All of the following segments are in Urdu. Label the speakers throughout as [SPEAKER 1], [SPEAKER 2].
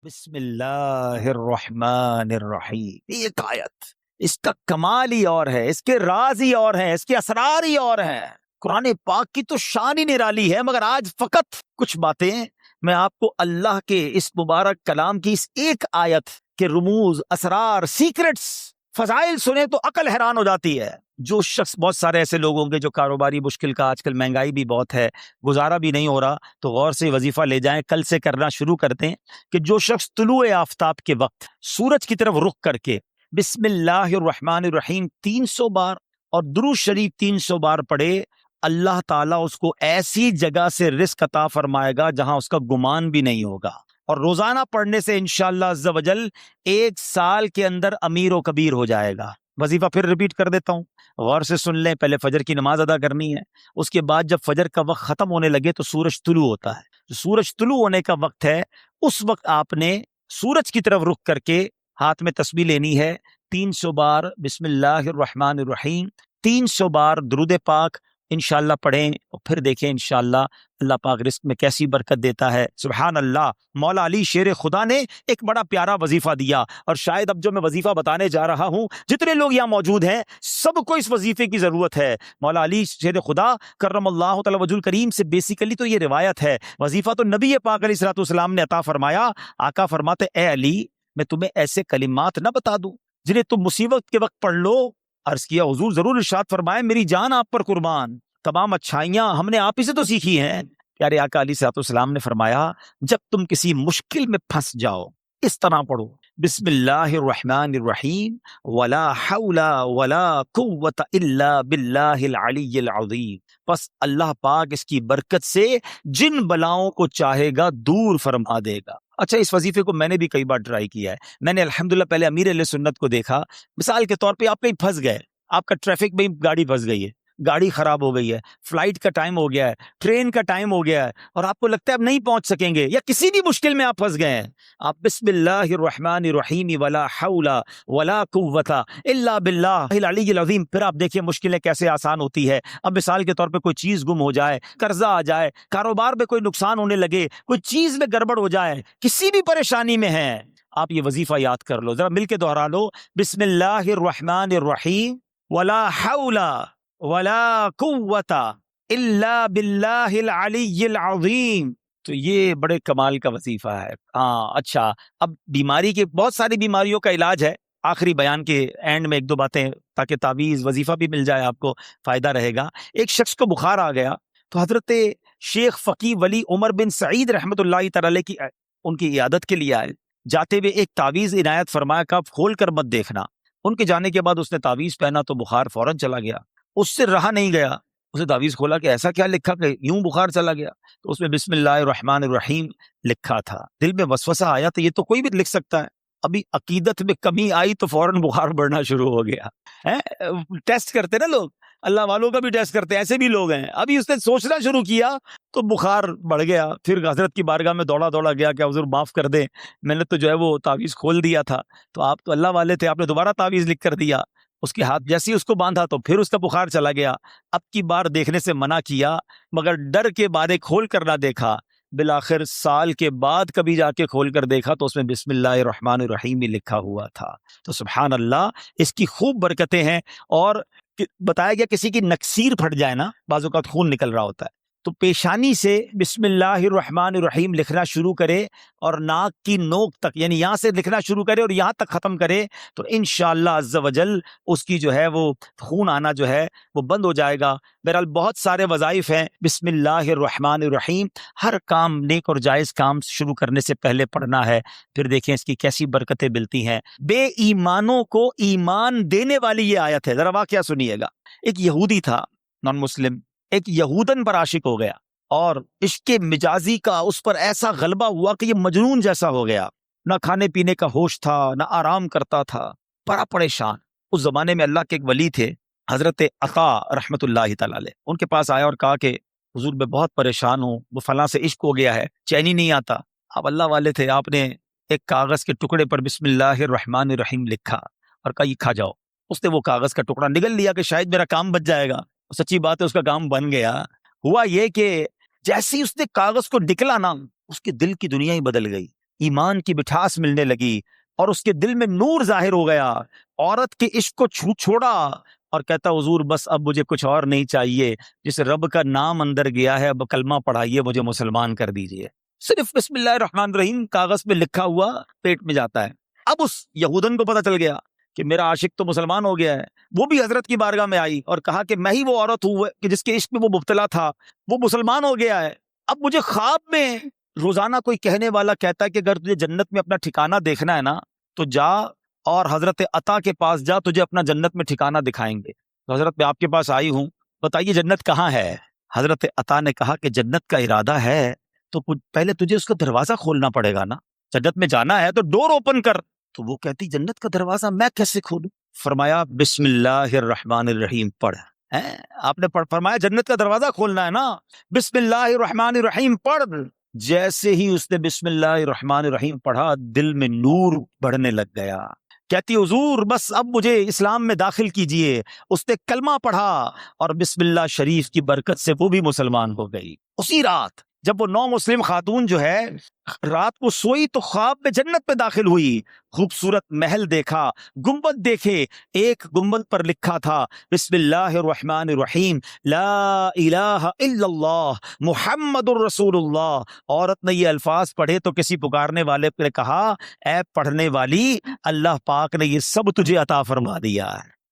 [SPEAKER 1] بسم اللہ الرحمن الرحیم، ایک آیت، اس کا کمال ہی اور ہے، اس کے راز ہی اور ہیں، اس کے اسرار ہی اور ہیں۔ قرآن پاک کی تو شان ہی نرالی ہے، مگر آج فقط کچھ باتیں میں آپ کو اللہ کے اس مبارک کلام کی اس ایک آیت کے رموز، اسرار، سیکرٹس، فضائل سنے تو عقل حیران ہو جاتی ہے۔ جو شخص، بہت سارے ایسے لوگ ہوں گے جو کاروباری مشکل کا، آج کل مہنگائی بھی بہت ہے، گزارا بھی نہیں ہو رہا، تو غور سے وظیفہ لے جائیں، کل سے کرنا شروع کر دیں کہ جو شخص طلوع آفتاب کے وقت سورج کی طرف رخ کر کے بسم اللہ الرحمن الرحیم 300 بار اور درود شریف 300 بار پڑھے، اللہ تعالیٰ اس کو ایسی جگہ سے رزق عطا فرمائے گا جہاں اس کا گمان بھی نہیں ہوگا، اور روزانہ پڑھنے سے انشاءاللہ عز و جل 1 سال کے اندر امیر و کبیر ہو جائے گا۔ وظیفہ پھر ریپیٹ کر دیتا ہوں، غور سے سن لیں۔ پہلے فجر کی نماز ادا کرنی ہے، اس کے بعد جب فجر کا وقت ختم ہونے لگے تو سورج طلوع ہوتا ہے، سورج طلوع ہونے کا وقت ہے، اس وقت آپ نے سورج کی طرف رخ کر کے ہاتھ میں تسبیح لینی ہے، 300 بار بسم اللہ الرحمن الرحیم، 300 بار درود پاک انشاءاللہ پڑھیں، اور پھر دیکھیں انشاءاللہ اللہ پاک رزق میں کیسی برکت دیتا ہے۔ سبحان اللہ۔ مولا علی شیر خدا نے ایک بڑا پیارا وظیفہ دیا، اور شاید اب جو میں وظیفہ بتانے جا رہا ہوں، جتنے لوگ یہاں موجود ہیں سب کو اس وظیفے کی ضرورت ہے۔ مولا علی شیر خدا کرم اللہ تعالی وجہ الکریم سے بیسیکلی تو یہ روایت ہے، وظیفہ تو نبی پاک علیہ الصلوۃ والسلام نے عطا فرمایا۔ آقا فرماتے اے علی، میں تمہیں ایسے کلمات نہ بتا دوں جنہیں تم مصیبت کے وقت پڑھ لو؟ عرض کیا حضور ضرور، ارشاد فرمائے میری جان آپ پر قربان، تمام اچھائیاں ہم نے آپ ہی سے تو سیکھی ہیں۔ پیارے آقا علیہ الصلوۃ والسلام نے فرمایا جب تم کسی مشکل میں پھنس جاؤ اس طرح پڑھو، بسم اللہ الرحمن الرحیم ولا حول ولا قوت الا باللہ العلی العظیم، بس اللہ پاک اس کی برکت سے جن بلاؤں کو چاہے گا دور فرما دے گا۔ اچھا، اس وظیفے کو میں نے بھی کئی بار ٹرائی کیا ہے۔ میں نے الحمدللہ پہلے امیر اہل سنت کو دیکھا، مثال کے طور پہ آپ کہیں پھنس گئے، آپ کا ٹریفک میں گاڑی پھنس گئی ہے، گاڑی خراب ہو گئی ہے، فلائٹ کا ٹائم ہو گیا ہے، ٹرین کا ٹائم ہو گیا ہے، اور آپ کو لگتا ہے اب نہیں پہنچ سکیں گے، یا کسی بھی مشکل میں آپ پھنس گئے ہیں، آپ بسم اللہ الرحمن الرحیم ولا حول ولا قوت الا باللہ العلی العظیم، پھر آپ دیکھیں مشکلیں کیسے آسان ہوتی ہے۔ اب مثال کے طور پہ کوئی چیز گم ہو جائے، قرضہ آ جائے، کاروبار میں کوئی نقصان ہونے لگے، کوئی چیز میں گڑبڑ ہو جائے، کسی بھی پریشانی میں ہیں، آپ یہ وظیفہ یاد کر لو، ذرا مل کے دوہرا لو، بسم اللہ الرحمن الرحیم ولا حول ولا قوت الا باللہ العلی العظیم۔ تو یہ بڑے کمال کا وظیفہ ہے۔ اچھا، اب بیماری کے، بہت ساری بیماریوں کا علاج ہے، آخری بیان کے اینڈ میں ایک دو باتیں، تاکہ تعویذ وظیفہ بھی مل جائے، آپ کو فائدہ رہے گا۔ ایک شخص کو بخار آ گیا تو حضرت شیخ فقی ولی عمر بن سعید رحمۃ اللہ تعالی کی ان کی عیادت کے لیے آئے، جاتے ہوئے ایک تعویذ عنایت فرمایا کہ آپ کھول کر مت دیکھنا۔ ان کے جانے کے بعد اس نے تعویذ پہنا تو بخار فوراً چلا گیا، اس سے رہا نہیں گیا، اسے تعویذ کھولا کہ ایسا کیا لکھا کہ یوں بخار چلا گیا، تو اس میں بسم اللہ الرحمن الرحیم لکھا تھا۔ دل میں وسوسہ آیا تو یہ تو کوئی بھی لکھ سکتا ہے، ابھی عقیدت میں کمی آئی تو فوراً بخار بڑھنا شروع ہو گیا۔ ٹیسٹ کرتے نا لوگ، اللہ والوں کا بھی ٹیسٹ کرتے ہیں، ایسے بھی لوگ ہیں۔ ابھی اس نے سوچنا شروع کیا تو بخار بڑھ گیا، پھر حضرت کی بارگاہ میں دوڑا دوڑا گیا کہ حضور معاف کر دیں، میں نے تو جو ہے وہ تعویذ کھول دیا تھا، تو آپ تو اللہ والے تھے، آپ نے دوبارہ تعویذ لکھ کر دیا۔ اس کے ہاتھ جیسے ہی اس کو باندھا تو پھر اس کا بخار چلا گیا۔ اب کی بار دیکھنے سے منع کیا، مگر ڈر کے بارے کھول کر نہ دیکھا، بالآخر سال کے بعد کبھی جا کے کھول کر دیکھا تو اس میں بسم اللہ الرحمن الرحیم ہی لکھا ہوا تھا۔ تو سبحان اللہ، اس کی خوب برکتیں ہیں۔ اور بتایا گیا کسی کی نکسیر پھٹ جائے نا، بعض اوقات خون نکل رہا ہوتا ہے، تو پیشانی سے بسم اللہ الرحمن الرحیم لکھنا شروع کرے، اور ناک کی نوک تک، یعنی یہاں سے لکھنا شروع کرے اور یہاں تک ختم کرے، تو انشاءاللہ عز و جل اس کی جو ہے وہ خون آنا جو ہے وہ بند ہو جائے گا۔ بہرحال بہت سارے وظائف ہیں۔ بسم اللہ الرحمن الرحیم ہر کام، نیک اور جائز کام شروع کرنے سے پہلے پڑھنا ہے، پھر دیکھیں اس کی کیسی برکتیں ملتی ہیں۔ بے ایمانوں کو ایمان دینے والی یہ آیت ہے، ذرا واقعہ سنیے گا۔ ایک یہودی تھا، نان مسلم، ایک یہودن پر عاشق ہو گیا، اور عشق مجازی کا اس پر ایسا غلبہ ہوا کہ یہ مجنون جیسا ہو گیا، نہ کھانے پینے کا ہوش تھا، نہ آرام کرتا تھا، بڑا پریشان۔ اس زمانے میں اللہ کے ایک ولی تھے، حضرت عطا رحمت اللہ تعالی علیہ، ان کے پاس آیا اور کہا کہ حضور میں بہت پریشان ہوں، وہ فلاں سے عشق ہو گیا ہے، چین ہی نہیں آتا۔ آپ اللہ والے تھے، آپ نے ایک کاغذ کے ٹکڑے پر بسم اللہ الرحمن الرحیم لکھا اور کہا یہ کھا جاؤ۔ اس نے وہ کاغذ کا ٹکڑا نگل لیا کہ شاید میرا کام بچ جائے گا، سچی بات ہے اس کا کام بن گیا۔ ہوا یہ کہ جیسے ہی اس نے کاغذ کو نکلا نا، اس کے دل کی دنیا ہی بدل گئی، ایمان کی مٹھاس ملنے لگی اور اس کے دل میں نور ظاہر ہو گیا. عورت کے عشق کو چھوڑا اور کہتا حضور بس اب مجھے کچھ اور نہیں چاہیے، جس رب کا نام اندر گیا ہے اب کلمہ پڑھائیے، مجھے مسلمان کر دیجئے. صرف بسم اللہ الرحمن الرحیم کاغذ پہ لکھا ہوا پیٹ میں جاتا ہے. اب اس یہودن کو پتہ چل گیا کہ میرا عاشق تو مسلمان ہو گیا ہے. وہ بھی حضرت کی بارگاہ میں آئی اور کہا کہ میں ہی وہ عورت ہوں کہ جس کے عشق میں وہ مبتلا تھا، وہ مسلمان ہو گیا ہے. اب مجھے خواب میں روزانہ کوئی کہنے والا کہتا ہے کہ اگر تجھے جنت میں اپنا ٹھکانہ دیکھنا ہے نا تو جا اور حضرت عطا کے پاس جا، تجھے اپنا جنت میں ٹھکانہ دکھائیں گے. تو حضرت میں آپ کے پاس آئی ہوں، بتائیے جنت کہاں ہے؟ حضرت عطا نے کہا کہ جنت کا ارادہ ہے تو پہلے تجھے اس کا دروازہ کھولنا پڑے گا نا. جنت میں جانا ہے تو ڈور اوپن کر. تو وہ کہتی جنت کا دروازہ میں کیسے کھولوں؟ فرمایا بسم اللہ الرحمن الرحیم پڑھ. آپ نے فرمایا جنت کا دروازہ کھولنا ہے نا، بسم اللہ الرحمن الرحیم پڑھ. جیسے ہی اس نے بسم اللہ الرحمن الرحیم پڑھا دل میں نور بڑھنے لگ گیا. کہتی حضور بس اب مجھے اسلام میں داخل کیجئے. اس نے کلمہ پڑھا اور بسم اللہ شریف کی برکت سے وہ بھی مسلمان ہو گئی. اسی رات جب وہ نو مسلم خاتون جو ہے رات کو سوئی تو خواب میں جنت میں داخل ہوئی. خوبصورت محل دیکھا، گنبد دیکھے. ایک گنبد پر لکھا تھا بسم اللہ الرحمن الرحیم لا الہ الا اللہ محمد الرسول اللہ. عورت نے یہ الفاظ پڑھے تو کسی پکارنے والے نے کہا اے پڑھنے والی، اللہ پاک نے یہ سب تجھے عطا فرما دیا.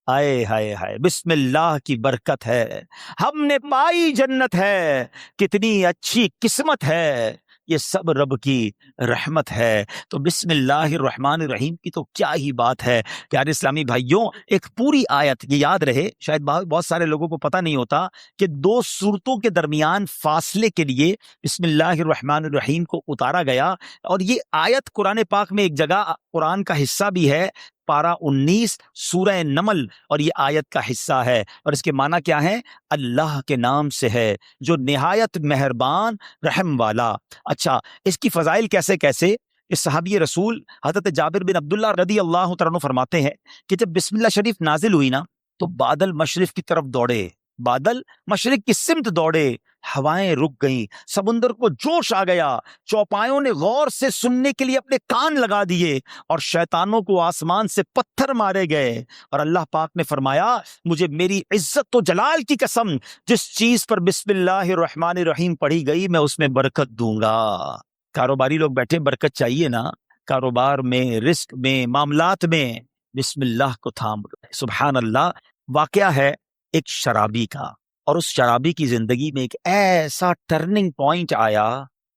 [SPEAKER 1] ہائے ہائے ہائے، بسم اللہ کی برکت ہے، ہم نے پائی جنت ہے، کتنی اچھی قسمت ہے، یہ سب رب کی رحمت ہے. تو بسم اللہ الرحمن الرحیم کی تو کیا ہی بات ہے. پیارے اسلامی بھائیوں، ایک پوری آیت، یہ یاد رہے، شاید بہت سارے لوگوں کو پتہ نہیں ہوتا کہ دو سورتوں کے درمیان فاصلے کے لیے بسم اللہ الرحمن الرحیم کو اتارا گیا. اور یہ آیت قرآن پاک میں ایک جگہ قرآن کا حصہ بھی ہے، پارہ 19 سورہ نمل، اور یہ آیت کا حصہ ہے. اور اس کے معنی کیا ہے؟ اللہ کے نام سے ہے جو نہایت مہربان رحم والا. اچھا، اس کی فضائل کیسے کیسے؟ اس صحابی رسول حضرت جابر بن عبداللہ رضی اللہ تعالیٰ عنہ فرماتے ہیں کہ جب بسم اللہ شریف نازل ہوئی نا تو بادل مشرق کی طرف دوڑے، بادل مشرق کی سمت دوڑے، ہوائیں رک گئیں، سمندر کو جوش آ گیا، چوپایوں نے غور سے سننے کے لیے اپنے کان لگا دیے، اور شیطانوں کو آسمان سے پتھر مارے گئے. اور اللہ پاک نے فرمایا مجھے میری عزت و جلال کی قسم، جس چیز پر بسم اللہ الرحمن الرحیم پڑھی گئی میں اس میں برکت دوں گا. کاروباری لوگ بیٹھے، برکت چاہیے نا، کاروبار میں، رزق میں، معاملات میں بسم اللہ کو تھام لو. سبحان اللہ. واقعہ ہے ایک شرابی کا، اور اس شرابی کی زندگی میں ایک ایسا ٹرننگ پوائنٹ آیا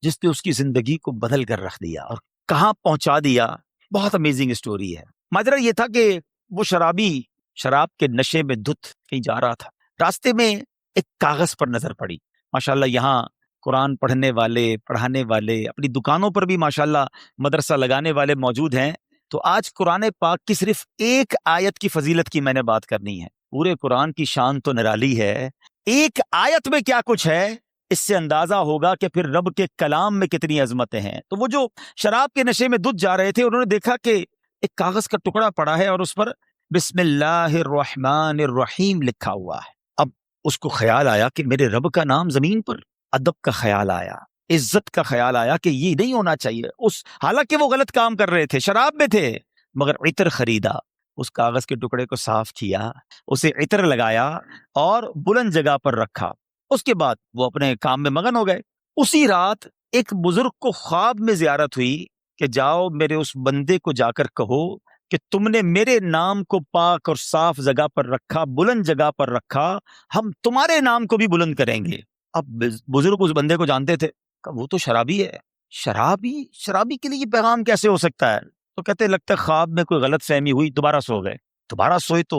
[SPEAKER 1] جس نے اس کی زندگی کو بدل کر رکھ دیا اور کہاں پہنچا دیا. بہت امیزنگ اسٹوری ہے. ماجرا یہ تھا کہ وہ شرابی شراب کے نشے میں دھت کہیں جا رہا تھا. راستے میں ایک کاغذ پر نظر پڑی. ماشاءاللہ یہاں قرآن پڑھنے والے، پڑھانے والے، اپنی دکانوں پر بھی ماشاءاللہ مدرسہ لگانے والے موجود ہیں. تو آج قرآن پاک کی صرف ایک آیت کی فضیلت کی میں نے بات کرنی ہے. پورے قرآن کی شان تو نرالی ہے، ایک آیت میں کیا کچھ ہے اس سے اندازہ ہوگا کہ پھر رب کے کلام میں کتنی عظمتیں ہیں. تو وہ جو شراب کے نشے میں دھت جا رہے تھے، انہوں نے دیکھا کہ ایک کاغذ کا ٹکڑا پڑا ہے اور اس پر بسم اللہ الرحمن الرحیم لکھا ہوا ہے. اب اس کو خیال آیا کہ میرے رب کا نام زمین پر، ادب کا خیال آیا، عزت کا خیال آیا کہ یہ نہیں ہونا چاہیے. حالانکہ وہ غلط کام کر رہے تھے، شراب میں تھے، مگر عطر خریدا، اس کاغذ کے ٹکڑے کو صاف کیا، اسے عطر لگایا اور بلند جگہ پر رکھا. اس کے بعد وہ اپنے کام میں مگن ہو گئے. اسی رات ایک بزرگ کو خواب میں زیارت ہوئی کہ جاؤ میرے اس بندے کو جا کر کہو کہ تم نے میرے نام کو پاک اور صاف جگہ پر رکھا، بلند جگہ پر رکھا، ہم تمہارے نام کو بھی بلند کریں گے. اب بزرگ اس بندے کو جانتے تھے کہ وہ تو شرابی ہے، شرابی کے لیے یہ پیغام کیسے ہو سکتا ہے؟ تو کہتے لگتا ہے خواب میں کوئی غلط فہمی ہوئی، دوبارہ سو گئے. دوبارہ سوئے تو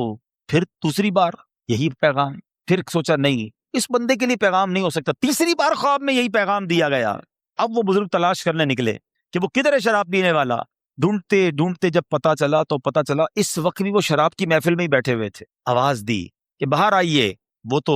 [SPEAKER 1] پھر دوسری بار یہی پیغام. پھر سوچا نہیں اس بندے کے لیے پیغام نہیں ہو سکتا. تیسری بار خواب میں یہی پیغام دیا گیا. اب وہ بزرگ تلاش کرنے نکلے کہ وہ کدھر ہے شراب پینے والا. ڈھونڈتے ڈھونڈتے جب پتا چلا اس وقت بھی وہ شراب کی محفل میں ہی بیٹھے ہوئے تھے. آواز دی کہ باہر آئیے. وہ تو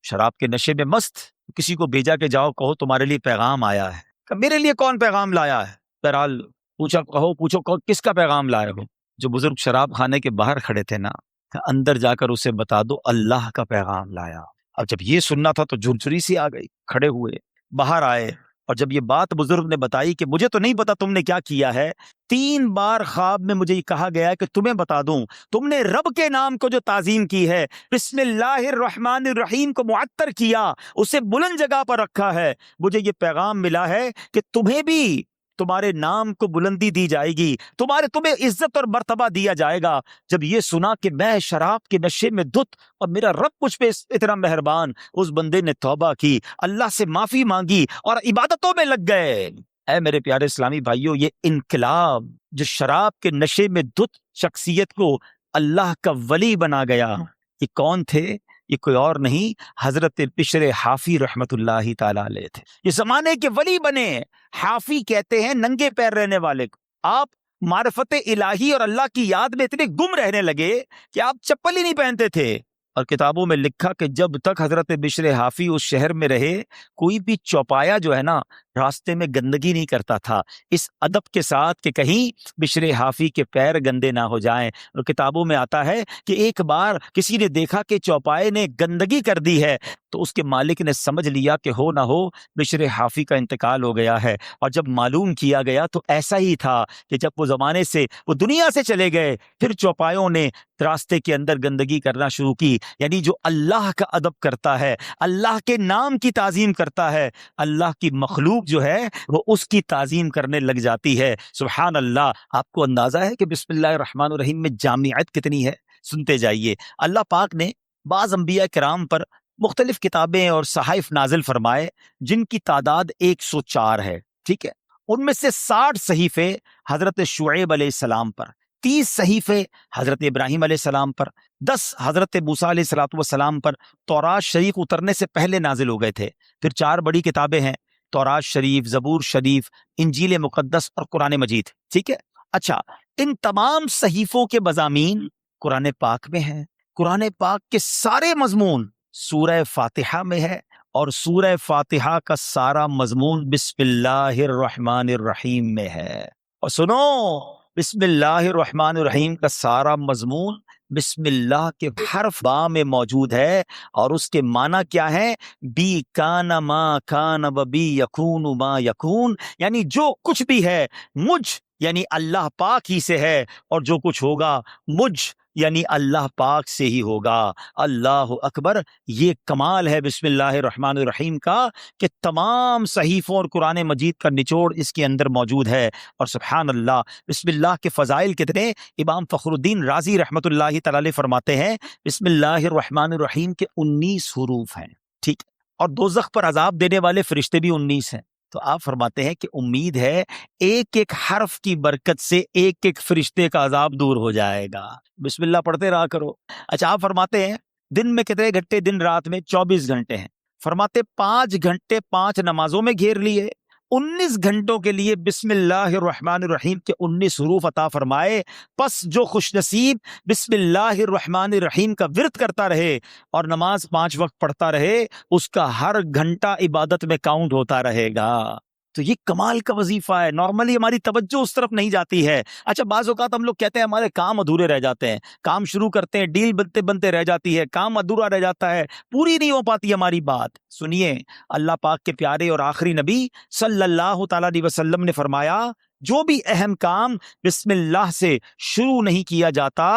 [SPEAKER 1] شراب کے نشے میں مست، کسی کو بھیجا کہ جاؤ کہو تمہارے لیے پیغام آیا ہے. کہ میرے لیے کون پیغام لایا ہے؟ بہرحال پوچھو کس کا پیغام لائے ہو؟ جو بزرگ شراب خانے کے باہر کھڑے تھے نا، اندر جا کر اسے بتا دو اللہ کا پیغام لایا. اب جب یہ سننا تھا تو جھرجھری سی آ گئی. کھڑے ہوئے، باہر آئے اور جب یہ بات بزرگ نے بتائی کہ مجھے تو نہیں پتا تم نے کیا کیا ہے، 3 بار خواب میں مجھے یہ کہا گیا کہ تمہیں بتا دوں تم نے رب کے نام کو جو تعظیم کی ہے، بسم اللہ الرحمن الرحیم کو معطر کیا، اسے بلند جگہ پر رکھا ہے، مجھے یہ پیغام ملا ہے کہ تمہیں بھی تمہارے نام کو بلندی دی جائے گی، تمہیں عزت اور مرتبہ دیا جائے گا۔ جب یہ سنا کہ میں شراب کے نشے میں دھت اور میرا رب مجھ پہ اتنا مہربان، اس بندے نے توبہ کی، اللہ سے معافی مانگی اور عبادتوں میں لگ گئے۔ اے میرے پیارے اسلامی بھائیوں، یہ انقلاب جو شراب کے نشے میں دھت شخصیت کو اللہ کا ولی بنا گیا، یہ کون تھے؟ یہ کوئی اور نہیں، حضرت بشر حافی رحمت اللہ تعالی علیہ تھے۔ یہ زمانے کے ولی بنے۔ حافی کہتے ہیں ننگے پیر رہنے والے کو۔ آپ معرفت الہی اور اللہ کی یاد میں اتنے گم رہنے لگے کہ آپ چپل ہی نہیں پہنتے تھے۔ اور کتابوں میں لکھا کہ جب تک حضرت بشر حافی اس شہر میں رہے، کوئی بھی چوپایا جو ہے نا راستے میں گندگی نہیں کرتا تھا، اس ادب کے ساتھ کہ کہیں بشر حافی کے پیر گندے نہ ہو جائیں۔ اور کتابوں میں آتا ہے کہ ایک بار کسی نے دیکھا کہ چوپائے نے گندگی کر دی ہے، تو اس کے مالک نے سمجھ لیا کہ ہو نہ ہو بشر حافی کا انتقال ہو گیا ہے۔ اور جب معلوم کیا گیا تو ایسا ہی تھا کہ جب وہ زمانے سے وہ دنیا سے چلے گئے، پھر چوپایوں نے راستے کے اندر گندگی کرنا شروع کی۔ یعنی جو اللہ کا ادب کرتا ہے، اللہ کے نام کی تعظیم کرتا ہے، اللہ کی مخلوق جو ہے وہ اس کی تعظیم کرنے لگ جاتی ہے۔ سبحان اللہ۔ آپ کو اندازہ ہے کہ بسم اللہ الرحمن الرحیم میں جامعیت کتنی ہے؟ سنتے جائیے۔ اللہ پاک نے بعض انبیاء کرام پر مختلف کتابیں اور صحائف نازل فرمائے جن کی تعداد 104 ہے، ٹھیک ہے؟ ان میں سے 60 صحیفے حضرت شعیب علیہ السلام پر، 30 صحیفے حضرت ابراہیم علیہ السلام پر، 10 حضرت موسیٰ علیہ السلام پر تورات شریف اترنے سے پہلے نازل ہو گئے تھے۔ پھر 4 بڑی کتابیں ہیں، تورات شریف، زبور شریف، انجیل مقدس اور قرآن مجید، ٹھیک ہے؟ اچھا، ان تمام صحیفوں کے مضامین قرآن پاک میں ہیں۔ قرآن پاک کے سارے مضمون سورہ فاتحہ میں ہے، اور سورہ فاتحہ کا سارا مضمون بسم اللہ الرحمن الرحیم میں ہے۔ اور سنو، بسم اللہ الرحمن الرحیم کا سارا مضمون بسم اللہ کے حرف با میں موجود ہے، اور اس کے معنی کیا ہے؟ بی کان ما کان و بی یکون ما یکون، یعنی جو کچھ بھی ہے مجھ یعنی اللہ پاک ہی سے ہے، اور جو کچھ ہوگا مجھ یعنی اللہ پاک سے ہی ہوگا۔ اللہ اکبر۔ یہ کمال ہے بسم اللہ الرحمن الرحیم کا کہ تمام صحیفوں اور قرآن مجید کا نچوڑ اس کے اندر موجود ہے۔ اور سبحان اللہ، بسم اللہ کے فضائل کتنے! امام فخر الدین رازی رحمت اللہ تعالی علیہ فرماتے ہیں بسم اللہ الرحمن الرحیم کے 19 حروف ہیں، ٹھیک، اور دوزخ پر عذاب دینے والے فرشتے بھی 19 ہیں۔ تو آپ فرماتے ہیں کہ امید ہے ایک ایک حرف کی برکت سے ایک ایک فرشتے کا عذاب دور ہو جائے گا۔ بسم اللہ پڑھتے رہا کرو۔ اچھا، آپ فرماتے ہیں دن میں کتنے گھنٹے؟ دن رات میں 24 گھنٹے ہیں۔ فرماتے 5 گھنٹے 5 نمازوں میں گھیر لیے، 19 گھنٹوں کے لیے بسم اللہ الرحمن الرحیم کے 19 حروف عطا فرمائے۔ پس جو خوش نصیب بسم اللہ الرحمن الرحیم کا ورد کرتا رہے اور نماز 5 وقت پڑھتا رہے، اس کا ہر گھنٹہ عبادت میں کاؤنٹ ہوتا رہے گا۔ تو یہ کمال کا وظیفہ ہے۔ نارملی ہماری توجہ اس طرف نہیں جاتی ہے۔ اچھا، بعض اوقات ہم لوگ کہتے ہیں ہمارے کام ادھورے رہ جاتے ہیں، کام شروع کرتے ہیں، ڈیل بنتے بنتے رہ جاتی ہے، کام ادھورا رہ جاتا ہے، پوری نہیں ہو پاتی ہماری بات۔ سنیے، اللہ پاک کے پیارے اور آخری نبی صلی اللہ تعالیٰ علیہ وسلم نے فرمایا جو بھی اہم کام بسم اللہ سے شروع نہیں کیا جاتا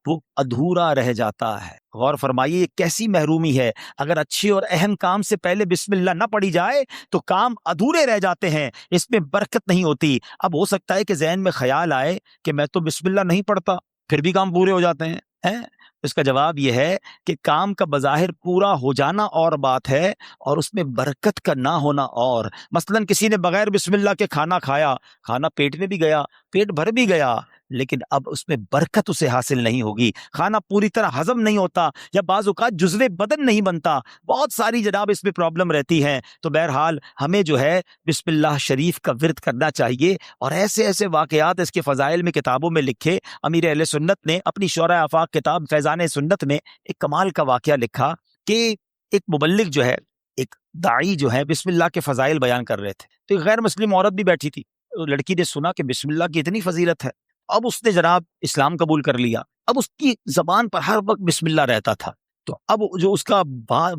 [SPEAKER 1] وہ ادھورا رہ جاتا ہے۔ غور فرمائیے، یہ کیسی محرومی ہے۔ اگر اچھے اور اہم کام سے پہلے بسم اللہ نہ پڑھی جائے تو کام ادھورے رہ جاتے ہیں، اس میں برکت نہیں ہوتی۔ اب ہو سکتا ہے کہ ذہن میں خیال آئے کہ میں تو بسم اللہ نہیں پڑھتا، پھر بھی کام پورے ہو جاتے ہیں۔ اس کا جواب یہ ہے کہ کام کا بظاہر پورا ہو جانا اور بات ہے، اور اس میں برکت کا نہ ہونا اور۔ مثلا کسی نے بغیر بسم اللہ کے کھانا کھایا، کھانا پیٹ میں بھی گیا، پیٹ بھر بھی گیا، لیکن اب اس میں برکت اسے حاصل نہیں ہوگی، کھانا پوری طرح ہضم نہیں ہوتا، یا بعض اوقات جزو بدن نہیں بنتا، بہت ساری جناب اس میں پرابلم رہتی ہے۔ تو بہرحال ہمیں جو ہے بسم اللہ شریف کا ورد کرنا چاہیے، اور ایسے ایسے واقعات اس کے فضائل میں کتابوں میں لکھے۔ امیر اہل سنت نے اپنی شورۂ آفاق کتاب فیضان سنت میں ایک کمال کا واقعہ لکھا کہ ایک مبلغ جو ہے، ایک داعی جو ہے، بسم اللہ کے فضائل بیان کر رہے تھے، تو ایک غیر مسلم عورت بھی بیٹھی تھی۔ لڑکی نے سنا کہ بسم اللہ کی اتنی فضیلت ہے، اب اس نے جناب اسلام قبول کر لیا۔ اب اس کی زبان پر ہر وقت بسم اللہ رہتا تھا۔ تو اب جو اس کا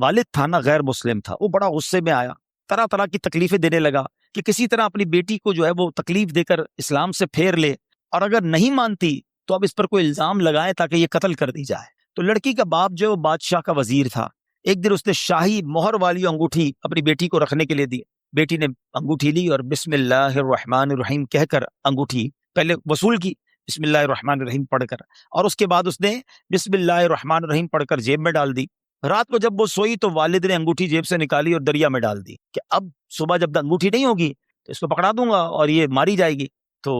[SPEAKER 1] والد تھا نا، غیر مسلم تھا، وہ بڑا غصے میں آیا طرح طرح کی تکلیفیں دینے لگا کہ کسی طرح اپنی بیٹی کو جو ہے وہ تکلیف دے کر اسلام سے پھیر لے، اور اگر نہیں مانتی تو اب اس پر کوئی الزام لگائے تاکہ یہ قتل کر دی جائے۔ تو لڑکی کا باپ جو بادشاہ کا وزیر تھا، ایک دن اس نے شاہی مہر والی انگوٹھی اپنی بیٹی کو رکھنے کے لیے دی۔ بیٹی نے انگوٹھی لی اور بسم اللہ الرحمن الرحیم کہہ کر انگوٹھی پہلے وصول کی، بسم اللہ الرحمن الرحیم پڑھ کر، اور اس کے بعد اس نے بسم اللہ الرحمن الرحیم پڑھ کر جیب میں ڈال دی۔ رات کو جب وہ سوئی تو والد نے انگوٹھی جیب سے نکالی اور دریا میں ڈال دی کہ اب صبح جب انگوٹھی نہیں ہوگی تو اس کو پکڑا دوں گا اور یہ ماری جائے گی۔ تو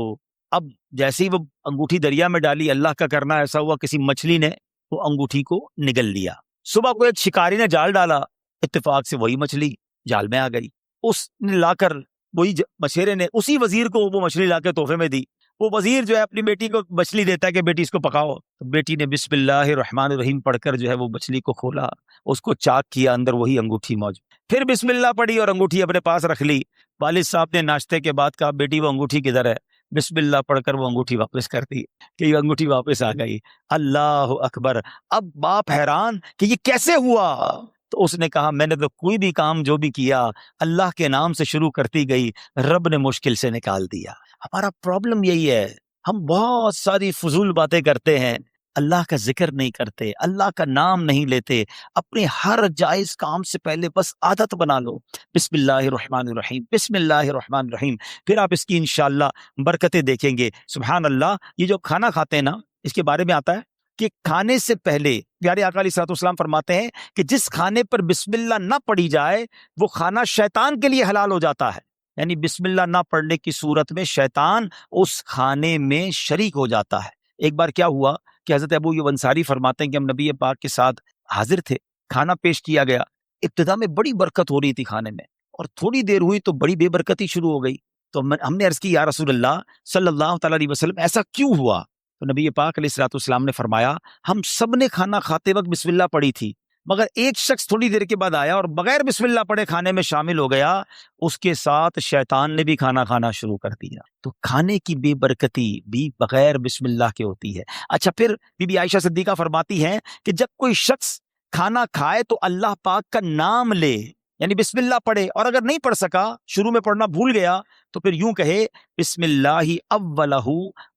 [SPEAKER 1] اب جیسے ہی وہ انگوٹھی دریا میں ڈالی، اللہ کا کرنا ایسا ہوا کسی مچھلی نے وہ انگوٹھی کو نگل لیا۔ صبح کو ایک شکاری نے جال ڈالا، اتفاق سے وہی مچھلی جال میں آ گئی۔ اس نے لا کر وہی مچھیرے نے اسی وزیر کو وہ مچھلی لا کے تحفے میں دی۔ وہ وزیر جو ہے اپنی بیٹی کو مچھلی دیتا ہے کہ بیٹی اس کو پکاؤ، تو بیٹی نے بسم اللہ الرحمن الرحیم پڑھ کر جو ہے وہ مچھلی کو کھولا، اس کو چاک کیا، اندر وہی انگوٹھی موجود، پھر بسم اللہ پڑھی اور انگوٹھی اپنے پاس رکھ لی۔ والد صاحب نے ناشتے کے بعد کہا بیٹی وہ انگوٹھی کدھر ہے؟ بسم اللہ پڑھ کر وہ انگوٹھی واپس کر دی کہ یہ انگوٹھی واپس آ گئی۔ اللہ اکبر! اب باپ حیران کہ یہ کیسے ہوا؟ تو اس نے کہا میں نے تو کوئی بھی کام جو بھی کیا اللہ کے نام سے شروع کرتی گئی، رب نے مشکل سے نکال دیا۔ ہمارا پرابلم یہی ہے، ہم بہت ساری فضول باتیں کرتے ہیں، اللہ کا ذکر نہیں کرتے، اللہ کا نام نہیں لیتے۔ اپنے ہر جائز کام سے پہلے بس عادت بنا لو، بسم اللہ الرحمن الرحیم، بسم اللہ الرحمن الرحیم، پھر آپ اس کی انشاءاللہ برکتیں دیکھیں گے۔ سبحان اللہ! یہ جو کھانا کھاتے ہیں نا، اس کے بارے میں آتا ہے کہ کھانے سے پہلے پیارے آقا علیہ الصلوۃ والسلام فرماتے ہیں کہ جس کھانے پر بسم اللہ نہ پڑھی جائے وہ کھانا شیطان کے لیے حلال ہو جاتا ہے، یعنی بسم اللہ نہ پڑھنے کی صورت میں شیطان اس کھانے میں شریک ہو جاتا ہے۔ ایک بار کیا ہوا کہ حضرت ابو ایوب انصاری فرماتے ہیں کہ ہم نبی پاک کے ساتھ حاضر تھے، کھانا پیش کیا گیا، ابتدا میں بڑی برکت ہو رہی تھی کھانے میں، اور تھوڑی دیر ہوئی تو بڑی بے برکتی شروع ہو گئی۔ تو ہم نے عرض کی یا رسول اللہ صلی اللہ تعالیٰ علیہ وسلم ایسا کیوں ہوا؟ تو نبی پاک علیہ الصلوۃ والسلام نے فرمایا ہم سب نے کھانا کھاتے وقت بسم اللہ پڑھی تھی، مگر ایک شخص تھوڑی دیر کے بعد آیا اور بغیر بسم اللہ پڑھے کھانے میں شامل ہو گیا، اس کے ساتھ شیطان نے بھی کھانا کھانا شروع کر دیا۔ تو کھانے کی بے برکتی بھی بغیر بسم اللہ کے ہوتی ہے۔ اچھا، پھر بی بی عائشہ صدیقہ فرماتی ہیں کہ جب کوئی شخص کھانا کھائے تو اللہ پاک کا نام لے، یعنی بسم اللہ پڑھے، اور اگر نہیں پڑھ سکا، شروع میں پڑھنا بھول گیا، تو پھر یوں کہے بسم اللہ اولہ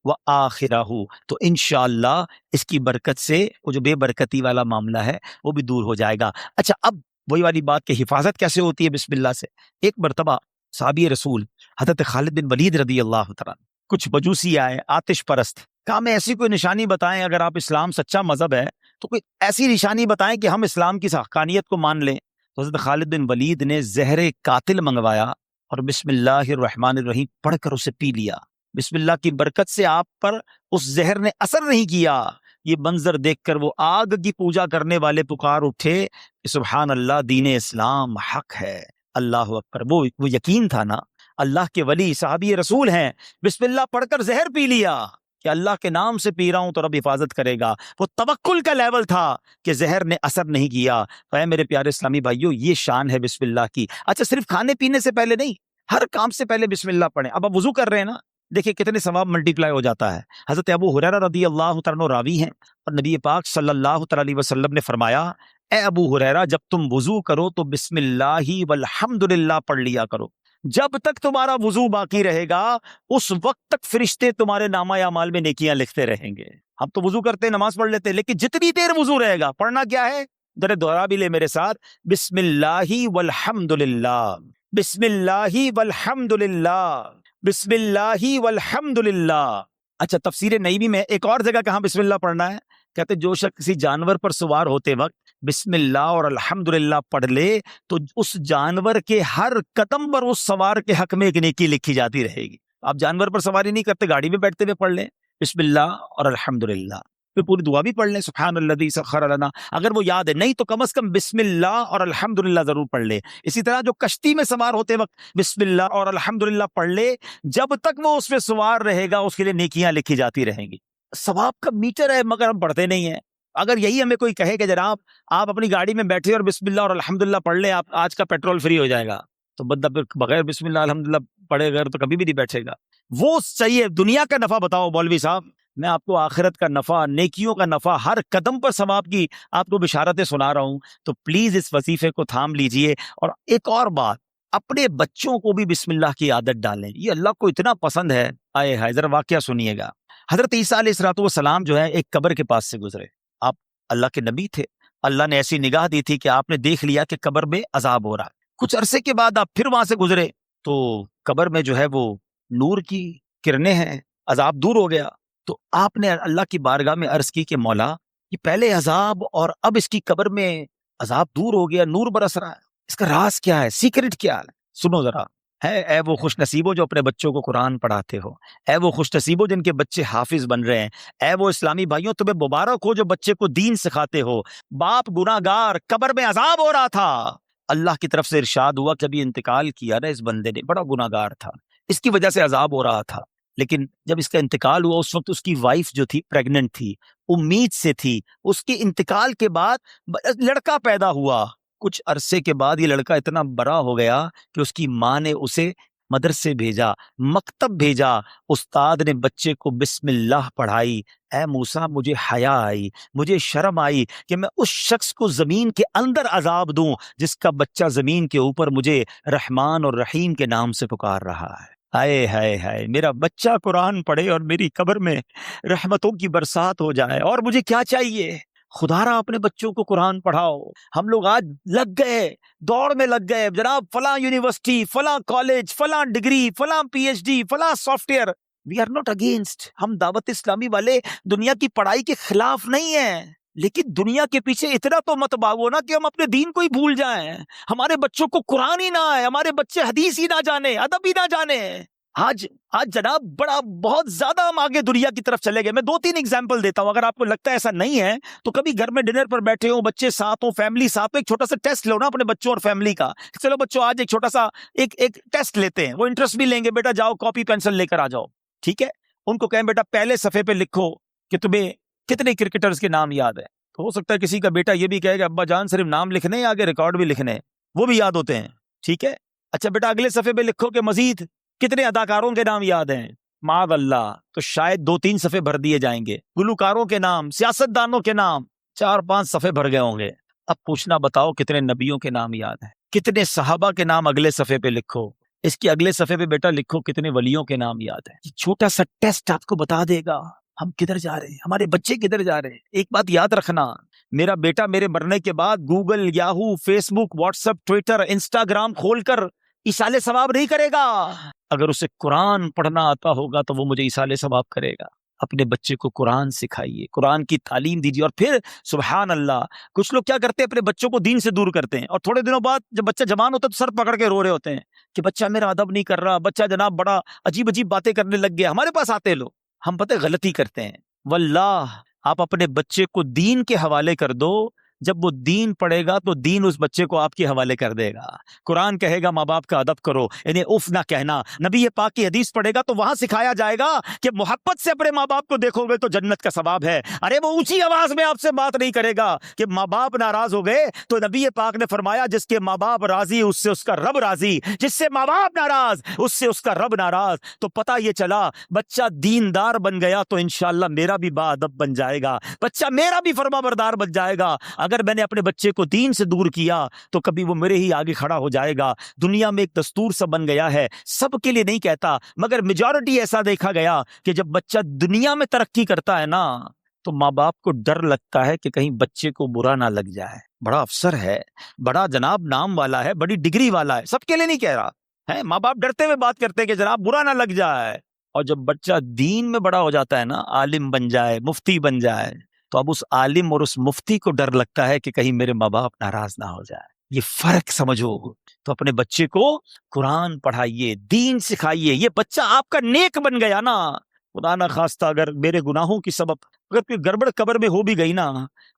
[SPEAKER 1] و آخرہ، تو انشاءاللہ اس کی برکت سے وہ جو بے برکتی والا معاملہ ہے وہ بھی دور ہو جائے گا۔ اچھا، اب وہی والی بات کہ حفاظت کیسے ہوتی ہے بسم اللہ سے۔ ایک مرتبہ صحابی رسول حضرت خالد بن ولید رضی اللہ تعالیٰ، کچھ مجوسی آئے آتش پرست، کہا ہمیں ایسی کوئی نشانی بتائیں، اگر آپ اسلام سچا مذہب ہے تو کوئی ایسی نشانی بتائیں کہ ہم اسلام کی حقانیت کو مان لیں۔ تو حضرت خالد بن ولید نے زہر قاتل منگوایا اور بسم اللہ الرحمن الرحیم پڑھ کر اسے پی لیا۔ بسم اللہ کی برکت سے آپ پر اس زہر نے اثر نہیں کیا۔ یہ منظر دیکھ کر وہ آگ کی پوجا کرنے والے پکار اٹھے کہ سبحان اللہ، دین اسلام حق ہے، اللہ اکبر۔ وہ یقین تھا نا، اللہ کے ولی صحابی رسول ہیں، بسم اللہ پڑھ کر زہر پی لیا کہ اللہ کے نام سے پی رہا ہوں تو رب حفاظت کرے گا۔ وہ توکل کا لیول تھا کہ زہر نے اثر نہیں کیا۔ تو اے میرے پیارے اسلامی بھائیوں، یہ شان ہے بسم اللہ کی۔ اچھا، صرف کھانے پینے سے پہلے نہیں، ہر کام سے پہلے بسم اللہ پڑھیں۔ اب آپ وضو کر رہے ہیں نا، دیکھیں کتنے ثواب ملٹی پلائی ہو جاتا ہے۔ حضرت ابو ہریرہ رضی اللہ تعالیٰ عنہ راوی ہیں، اور نبی پاک صلی اللہ تعالیٰ علیہ وسلم نے فرمایا اے ابو ہریرہ، جب تم وضو کرو تو بسم اللہ والحمدللہ پڑھ لیا کرو۔ جب تک تمہارا وضو باقی رہے گا اس وقت تک فرشتے تمہارے نامہ اعمال میں نیکیاں لکھتے رہیں گے۔ ہم تو وضو کرتے نماز پڑھ لیتے، لیکن جتنی دیر وضو رہے گا پڑھنا کیا ہے؟ ذرا دوہرا بھی لے میرے ساتھ، بسم اللہ والحمدللہ، بسم اللہ والحمدللہ، بسم اللہ والحمدللہ۔ اچھا، تفسیر نعیمی میں ایک اور جگہ کہاں بسم اللہ پڑھنا ہے، کہتے جو شخص کسی جانور پر سوار ہوتے وقت بسم اللہ اور الحمدللہ پڑھ لے تو اس جانور کے ہر قدم پر اس سوار کے حق میں ایک نیکی لکھی جاتی رہے گی۔ آپ جانور پر سواری نہیں کرتے، گاڑی میں بیٹھتے ہوئے پڑھ لیں بسم اللہ اور الحمدللہ، پھر پوری دعا بھی پڑھ لیں سبحان الذی سخر لنا، اگر وہ یاد ہے، نہیں تو کم از کم بسم اللہ اور الحمدللہ ضرور پڑھ لے۔ اسی طرح جو کشتی میں سوار ہوتے وقت بسم اللہ اور الحمدللہ پڑھ لے، جب تک وہ اس میں سوار رہے گا اس کے لیے نیکیاں لکھی جاتی رہیں گی۔ ثواب کا میٹر ہے، مگر ہم پڑھتے نہیں ہیں۔ اگر یہی ہمیں کوئی کہے کہ جناب آپ اپنی گاڑی میں بیٹھے اور بسم اللہ اور الحمدللہ پڑھ لیں، آپ آج کا پیٹرول فری ہو جائے گا، تو بندہ پھر بغیر بسم اللہ الحمدللہ پڑھے گا تو کبھی بھی نہیں بیٹھے گا۔ وہ چاہیے دنیا کا نفع بتاؤ مولوی صاحب، میں آپ کو آخرت کا نفع، نیکیوں کا نفع، ہر قدم پر ثواب کی آپ کو بشارتیں سنا رہا ہوں، تو پلیز اس وظیفے کو تھام لیجئے۔ اور ایک اور بات اپنے بچوں کو بھی بسم اللہ کی عادت ڈالیں، یہ اللہ کو اتنا پسند ہے۔ آئے ہائے، ذرا واقعہ سنیے گا۔ حضرت عیسیٰ علیہ الصلوۃ والسلام جو ہے ایک قبر کے پاس سے گزرے، آپ اللہ کے نبی تھے، اللہ نے ایسی نگاہ دی تھی کہ آپ نے دیکھ لیا کہ قبر میں عذاب ہو رہا ہے۔ کچھ عرصے کے بعد آپ پھر وہاں سے گزرے تو قبر میں جو ہے وہ نور کی کرنیں ہیں، عذاب دور ہو گیا۔ تو آپ نے اللہ کی بارگاہ میں عرض کی کہ مولا، یہ پہلے عذاب اور اب اس کی قبر میں عذاب دور ہو گیا، نور برس رہا ہے، اس کا راز کیا ہے، سیکرٹ کیا ہے؟ سنو ذرا۔ ہے اے وہ خوش نصیبوں جو اپنے بچوں کو قرآن پڑھاتے ہو، اے وہ خوش نصیبوں جن کے بچے حافظ بن رہے ہیں، اے وہ اسلامی بھائیوں تمہیں مبارک ہو جو بچے کو دین سکھاتے ہو۔ باپ گناہ گار، قبر میں عذاب ہو رہا تھا، اللہ کی طرف سے ارشاد ہوا کہ ابھی انتقال کیا نا اس بندے نے، بڑا گناہ گار تھا، اس کی وجہ سے عذاب ہو رہا تھا، لیکن جب اس کا انتقال ہوا اس وقت اس کی وائف جو تھی پریگننٹ تھی، امید سے تھی، اس کے انتقال کے بعد لڑکا پیدا ہوا۔ کچھ عرصے کے بعد یہ لڑکا اتنا بڑا ہو گیا کہ اس کی ماں نے اسے مدرسے بھیجا، مکتب بھیجا، استاد نے بچے کو بسم اللہ پڑھائی۔ اے موسیٰ، مجھے حیا آئی، مجھے شرم آئی کہ میں اس شخص کو زمین کے اندر عذاب دوں جس کا بچہ زمین کے اوپر مجھے رحمان اور رحیم کے نام سے پکار رہا ہے۔ ہائے ہائے ہائے، میرا بچہ قرآن پڑھے اور میری قبر میں رحمتوں کی برسات ہو جائے، اور مجھے کیا چاہیے؟ خدا را اپنے بچوں کو قرآن پڑھاؤ۔ ہم لوگ آج لگ گئے، دوڑ میں لگ گئے، جناب فلاں یونیورسٹی، فلاں کالج، فلاں ڈگری، فلاں پی ایچ ڈی، فلاں software. We are not against, ہم دعوت اسلامی والے دنیا کی پڑھائی کے خلاف نہیں ہیں، لیکن دنیا کے پیچھے اتنا تو مت بھاگو نا کہ ہم اپنے دین کو ہی بھول جائیں، ہمارے بچوں کو قرآن ہی نہ آئے، ہمارے بچے حدیث ہی نہ جانے، ادب ہی نہ جانے۔ آج جناب بہت زیادہ ہم آگے دنیا کی طرف چلے گئے۔ میں 2-3 ایگزامپل دیتا ہوں، اگر آپ کو لگتا ہے ایسا نہیں ہے تو کبھی گھر میں ڈنر پر بیٹھے ہوں، بچے ساتھ ہوں، فیملی ساتھ ہوں، ایک چھوٹا سا ٹیسٹ لو نا اپنے بچوں اور فیملی کا۔ چلو بچوں آج ایک چھوٹا سا ایک ٹیسٹ لیتے ہیں، وہ انٹرسٹ بھی لیں گے، بیٹا جاؤ کاپی پینسل لے کر آ جاؤ، ٹھیک ہے؟ ان کو کہیں بیٹا پہلے صفحے پہ لکھو کہ تمہیں کتنے کرکٹرز کے نام یاد ہیں۔ تو ہو سکتا ہے کسی کا بیٹا یہ بھی کہے کہ ابا جان صرف نام لکھنے ہیں، آگے ریکارڈ بھی لکھنے ہیں، وہ بھی یاد ہوتے ہیں، ٹھیک ہے؟ اچھا بیٹا اگلے صفحے پہ لکھو کہ مزید کتنے اداکاروں کے نام یاد ہیں۔ معاذ اللہ، تو شاید 2-3 صفحے بھر دیے جائیں گے، گلوکاروں کے نام، سیاستدانوں کے نام 4-5 صفحے بھر گئے ہوں گے۔ اب پوچھنا بتاؤ کتنے نبیوں کے نام یاد ہیں، کتنے صحابہ کے نام اگلے صفحے پہ لکھو، اس کی اگلے صفحے پہ بیٹا لکھو کتنے ولیوں کے نام یاد ہیں۔ یہ چھوٹا سا ٹیسٹ آپ کو بتا دے گا ہم کدھر جا رہے ہیں، ہمارے بچے کدھر جا رہے ہیں۔ ایک بات یاد رکھنا، میرا بیٹا میرے مرنے کے بعد گوگل، یاہو، فیس بک، واٹس ایپ، ٹویٹر، انسٹاگرام کھول کر ایصال ثواب نہیں کرے گا۔ اگر اسے قرآن پڑھنا آتا ہوگا تو وہ مجھے ایصال ثواب کرے گا۔ اپنے بچے کو قرآن سکھائیے، قرآن کی تعلیم دیجیے، اور پھر سبحان اللہ، کچھ لوگ کیا کرتے ہیں اپنے بچوں کو دین سے دور کرتے ہیں، اور تھوڑے دنوں بعد جب بچہ جوان ہوتا ہے تو سر پکڑ کے رو رہے ہوتے ہیں کہ بچہ میرا ادب نہیں کر رہا، بچہ جناب بڑا عجیب عجیب باتیں کرنے لگ گیا۔ ہمارے پاس آتے لوگ، ہم پتہ غلطی کرتے ہیں۔ واللہ آپ اپنے بچے کو دین کے حوالے کر دو، جب وہ دین پڑھے گا تو دین اس بچے کو آپ کے حوالے کر دے گا۔ قرآن کہے گا ماں باپ کا ادب کرو، انہیں اف نہ کہنا۔ نبی پاک کی حدیث پڑھے گا تو وہاں سکھایا جائے گا کہ محبت سے اپنے ماں باپ کو دیکھو گے تو جنت کا ثواب ہے۔ ارے وہ اونچی آواز میں آپ سے بات نہیں کرے گا کہ ماں باپ ناراض ہو گئے، تو نبی پاک نے فرمایا جس کے ماں باپ راضی اس سے اس کا رب راضی، جس سے ماں باپ ناراض اس سے اس کا رب ناراض۔ تو پتہ یہ چلا بچہ دیندار بن گیا تو انشاءاللہ میرا بھی با ادب بن جائے گا، بچہ میرا بھی فرما بردار بن جائے گا۔ اگر میں نے اپنے بچے کو دین سے دور کیا تو کبھی وہ میرے ہی آگے کھڑا ہو جائے گا۔ دنیا میں ایک دستور سا بن گیا ہے، سب کے لیے نہیں کہتا مگر میجورٹی ایسا دیکھا گیا کہ جب بچہ دنیا میں ترقی کرتا ہے نا تو ماں باپ کو ڈر لگتا ہے کہ کہیں بچے کو برا نہ لگ جائے، بڑا افسر ہے، بڑا جناب نام والا ہے، بڑی ڈگری والا ہے، سب کے لیے نہیں کہہ رہا ہے، ماں باپ ڈرتے ہوئے بات کرتے ہیں کہ جناب برا نہ لگ جائے۔ اور جب بچہ دین میں بڑا ہو جاتا ہے نا، عالم بن جائے، مفتی بن جائے، تو اب اس عالم اور اس مفتی کو ڈر لگتا ہے کہ کہیں میرے ماں باپ ناراض نہ ہو جائے۔ یہ فرق سمجھو۔ تو اپنے بچے کو قرآن پڑھائیے، دین سکھائیے، یہ بچہ آپ کا نیک بن گیا نا، خدا نہ خواستہ اگر میرے گناہوں کی سبب اگر کوئی گڑبڑ قبر میں ہو بھی گئی نا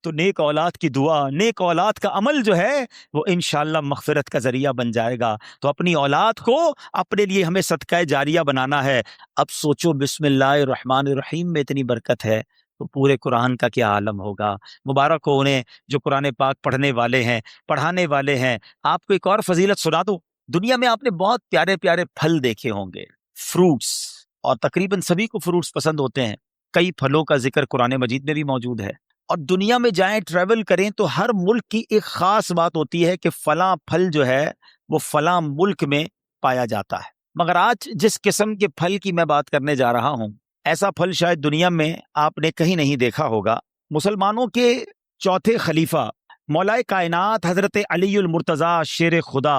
[SPEAKER 1] تو نیک اولاد کی دعا، نیک اولاد کا عمل جو ہے وہ انشاءاللہ مغفرت کا ذریعہ بن جائے گا۔ تو اپنی اولاد کو اپنے لیے ہمیں صدقہ جاریہ بنانا ہے۔ اب سوچو بسم اللہ الرحمن الرحیم میں اتنی برکت ہے تو پورے قرآن کا کیا عالم ہوگا۔ مبارک ہو انہیں جو قرآن پاک پڑھنے والے ہیں، پڑھانے والے ہیں۔ آپ کو ایک اور فضیلت سنا دوں، دنیا میں آپ نے بہت پیارے پیارے پھل دیکھے ہوں گے، فروٹس، اور تقریباً سبھی کو فروٹس پسند ہوتے ہیں۔ کئی پھلوں کا ذکر قرآن مجید میں بھی موجود ہے، اور دنیا میں جائیں ٹریول کریں تو ہر ملک کی ایک خاص بات ہوتی ہے کہ فلاں پھل جو ہے وہ فلاں ملک میں پایا جاتا ہے۔ مگر آج جس قسم کے پھل کی میں بات کرنے جا رہا ہوں، ایسا پھل شاید دنیا میں آپ نے کہیں نہیں دیکھا ہوگا۔ مسلمانوں کے چوتھے خلیفہ مولا کائنات حضرت علی المرتضیٰ شیر خدا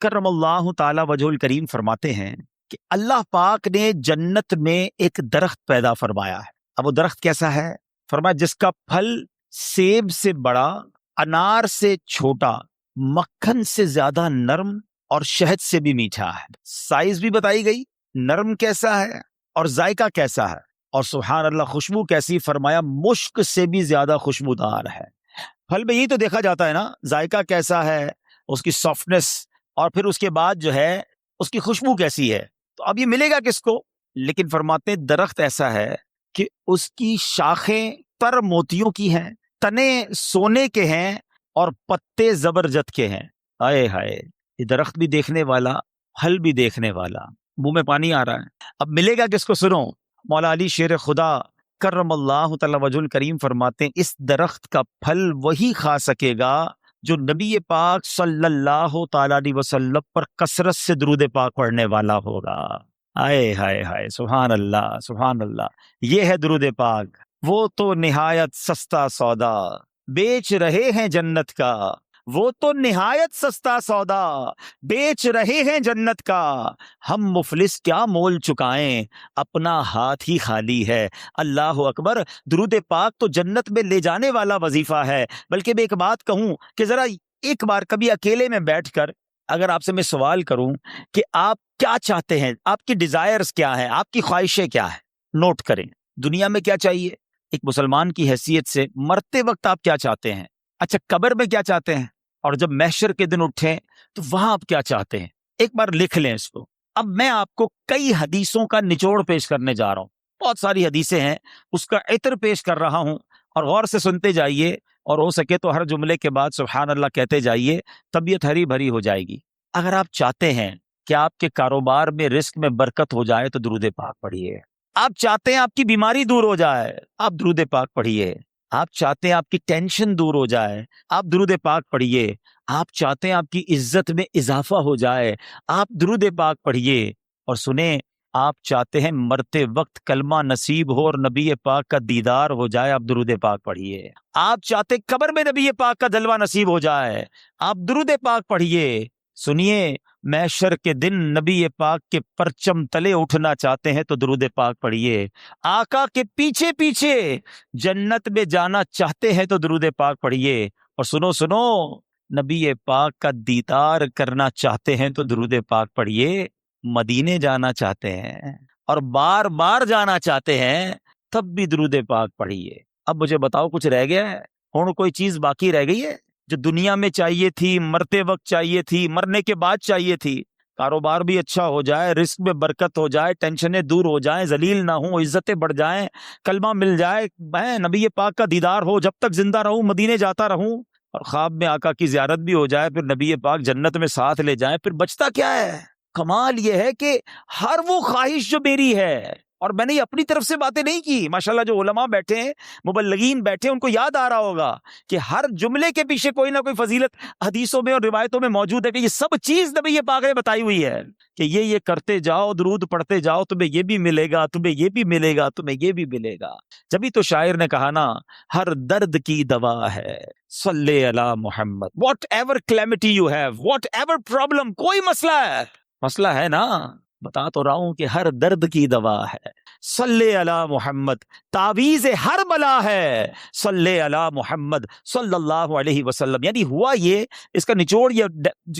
[SPEAKER 1] کرم اللہ تعالی وجہ الکریم فرماتے ہیں کہ اللہ پاک نے جنت میں ایک درخت پیدا فرمایا ہے۔ اب وہ درخت کیسا ہے؟ فرمایا جس کا پھل سیب سے بڑا، انار سے چھوٹا، مکھن سے زیادہ نرم اور شہد سے بھی میٹھا ہے۔ سائز بھی بتائی گئی، نرم کیسا ہے اور ذائقہ کیسا ہے، اور سبحان اللہ خوشبو کیسی، فرمایا مشک سے بھی زیادہ خوشبودار ہے۔ پھل میں یہی تو دیکھا جاتا ہے نا، ذائقہ کیسا ہے، اس کی سافٹنس، اور پھر اس کے بعد جو ہے اس کی خوشبو کیسی ہے۔ تو اب یہ ملے گا کس کو؟ لیکن فرماتے ہیں درخت ایسا ہے کہ اس کی شاخیں تر موتیوں کی ہیں، تنے سونے کے ہیں، اور پتے زبرجد کے ہیں۔ ہائے ہائے، یہ درخت بھی دیکھنے والا، پھل بھی دیکھنے والا، منہ میں پانی آ رہا ہے۔ اب ملے گا کس کو؟ سنو، مولا علی شیر خدا کرم اللہ تعالی وجہ الکریم فرماتے ہیں اس درخت کا پھل وہی کھا سکے گا جو نبی پاک صلی اللہ تعالی علیہ وسلم پر کثرت سے درود پاک پڑھنے والا ہوگا۔ ہائے ہائے ہائے، سبحان اللہ سبحان اللہ۔ یہ ہے درود پاک، وہ تو نہایت سستا سودا بیچ رہے ہیں جنت کا، وہ تو نہایت سستا سودا بیچ رہے ہیں جنت کا، ہم مفلس کیا مول چکائیں اپنا ہاتھ ہی خالی ہے۔ اللہ اکبر، درود پاک تو جنت میں لے جانے والا وظیفہ ہے۔ بلکہ میں ایک بات کہوں کہ ذرا ایک بار کبھی اکیلے میں بیٹھ کر اگر آپ سے میں سوال کروں کہ آپ کیا چاہتے ہیں، آپ کی ڈیزائرز کیا ہیں، آپ کی خواہشیں کیا ہیں، نوٹ کریں۔ دنیا میں کیا چاہیے ایک مسلمان کی حیثیت سے، مرتے وقت آپ کیا چاہتے ہیں، اچھا قبر میں کیا چاہتے ہیں، اور جب محشر کے دن اٹھیں تو وہاں آپ کیا چاہتے ہیں، ایک بار لکھ لیں اس کو۔ اب میں آپ کو کئی حدیثوں کا نچوڑ پیش کرنے جا رہا ہوں، بہت ساری حدیثیں ہیں، اس کا عطر پیش کر رہا ہوں، اور غور سے سنتے جائیے، اور ہو سکے تو ہر جملے کے بعد سبحان اللہ کہتے جائیے، طبیعت ہری بھری ہو جائے گی۔ اگر آپ چاہتے ہیں کہ آپ کے کاروبار میں رزق میں برکت ہو جائے تو درود پاک پڑھیے۔ آپ چاہتے ہیں آپ کی بیماری دور ہو جائے، آپ درود پاک پڑھیے۔ آپ چاہتے ہیں آپ کی ٹینشن دور ہو جائے، آپ درود پاک پڑھیے۔ آپ چاہتے ہیں آپ کی عزت میں اضافہ ہو جائے، آپ درود پاک پڑھیے۔ اور سنیں، آپ چاہتے ہیں مرتے وقت کلمہ نصیب ہو اور نبی پاک کا دیدار ہو جائے، آپ درود پاک پڑھیے۔ آپ چاہتے قبر میں نبی پاک کا جلوہ نصیب ہو جائے، آپ درود پاک پڑھیے۔ سنیے، محشر کے دن نبی پاک کے پرچم تلے اٹھنا چاہتے ہیں تو درود پاک پڑھیے۔ آقا کے پیچھے پیچھے جنت میں جانا چاہتے ہیں تو درود پاک پڑھیے۔ اور سنو سنو، نبی پاک کا دیدار کرنا چاہتے ہیں تو درود پاک پڑھیے۔ مدینے جانا چاہتے ہیں اور بار بار جانا چاہتے ہیں تب بھی درود پاک پڑھیے۔ اب مجھے بتاؤ، کچھ رہ گیا ہے؟ اور کوئی چیز باقی رہ گئی ہے جو دنیا میں چاہیے تھی، مرتے وقت چاہیے تھی، مرنے کے بعد چاہیے تھی؟ کاروبار بھی اچھا ہو جائے، رزق میں برکت ہو جائے، ٹینشنیں دور ہو جائیں، ذلیل نہ ہوں، عزتیں بڑھ جائیں، کلمہ مل جائے، میں نبی پاک کا دیدار ہو، جب تک زندہ رہوں مدینے جاتا رہوں، اور خواب میں آقا کی زیارت بھی ہو جائے، پھر نبی پاک جنت میں ساتھ لے جائیں، پھر بچتا کیا ہے؟ کمال یہ ہے کہ ہر وہ خواہش جو میری ہے، اور میں نے اپنی طرف سے باتیں نہیں کی، ماشاءاللہ جو علماء بیٹھے ہیں، مبلغین بیٹھے ہیں، ان کو یاد آ رہا ہوگا کہ ہر جملے کے پیچھے کوئی نہ کوئی فضیلت حدیثوں میں اور روایتوں میں موجود ہے، کہ یہ سب چیز نبی پاک نے بتائی ہوئی ہے کہ یہ کرتے جاؤ، درود پڑھتے جاؤ، تمہیں یہ بھی ملے گا، تمہیں یہ بھی ملے گا، تمہیں یہ بھی ملے گا۔ جبھی تو شاعر نے کہا نا، ہر درد کی دوا ہے صلی علی محمد، whatever calamity you have, whatever problem, کوئی مسئلہ ہے نا، بتا تو رہا ہوں کہ ہر درد کی دوا ہے صلی علی محمد، تعویذ ہر بلا ہے صلی علی محمد صلی اللہ علیہ وسلم۔ یعنی ہوا یہ، اس کا نچوڑ یہ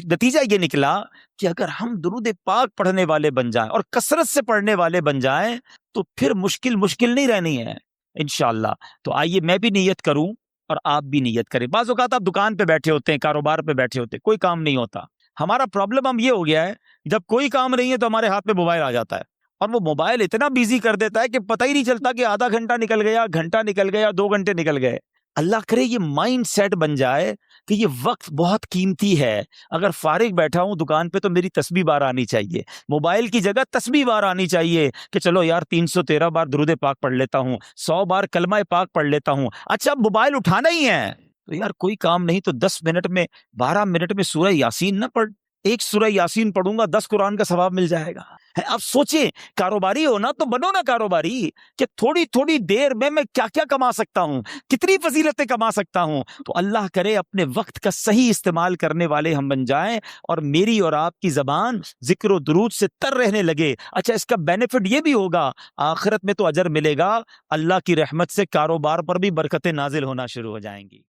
[SPEAKER 1] نتیجہ یہ نکلا کہ اگر ہم درود پاک پڑھنے والے بن جائیں اور کثرت سے پڑھنے والے بن جائیں تو پھر مشکل نہیں رہنی ہے انشاءاللہ۔ تو آئیے میں بھی نیت کروں اور آپ بھی نیت کریں۔ بعض اوقات آپ دکان پہ بیٹھے ہوتے ہیں، کاروبار پہ بیٹھے ہوتے ہیں، کوئی کام نہیں ہوتا۔ ہمارا پرابلم ہم یہ ہو گیا ہے، جب کوئی کام نہیں ہے تو ہمارے ہاتھ میں موبائل آ جاتا ہے، اور وہ موبائل اتنا بیزی کر دیتا ہے کہ پتہ ہی نہیں چلتا کہ آدھا گھنٹہ نکل گیا، گھنٹہ نکل گیا، 2 گھنٹے نکل گئے۔ اللہ کرے یہ مائنڈ سیٹ بن جائے کہ یہ وقت بہت قیمتی ہے، اگر فارغ بیٹھا ہوں دکان پہ تو میری تسبیح بار آنی چاہیے، موبائل کی جگہ تسبیح بار آنی چاہیے کہ چلو یار 313 بار درود پاک پڑھ لیتا ہوں، 100 بار کلمہ پاک پڑھ لیتا ہوں۔ اچھا موبائل اٹھانا ہی ہے تو یار کوئی کام نہیں تو 10 منٹ میں 12 منٹ میں سورہ یاسین نہ پڑھ، ایک سورہ یاسین پڑھوں گا 10 قرآن کا ثواب مل جائے گا. اب سوچیں، کاروباری ہو نا تو بنو نا کاروباری، کہ تھوڑی تھوڑی دیر میں کیا کیا کما سکتا ہوں، کتنی فضیلتیں کما سکتا ہوں. تو اللہ کرے اپنے وقت کا صحیح استعمال کرنے والے ہم بن جائیں، اور میری اور آپ کی زبان ذکر و درود سے تر رہنے لگے. اچھا، اس کا بینیفٹ یہ بھی ہوگا، آخرت میں تو اجر ملے گا، اللہ کی رحمت سے کاروبار پر بھی برکتیں نازل ہونا شروع ہو جائیں گی.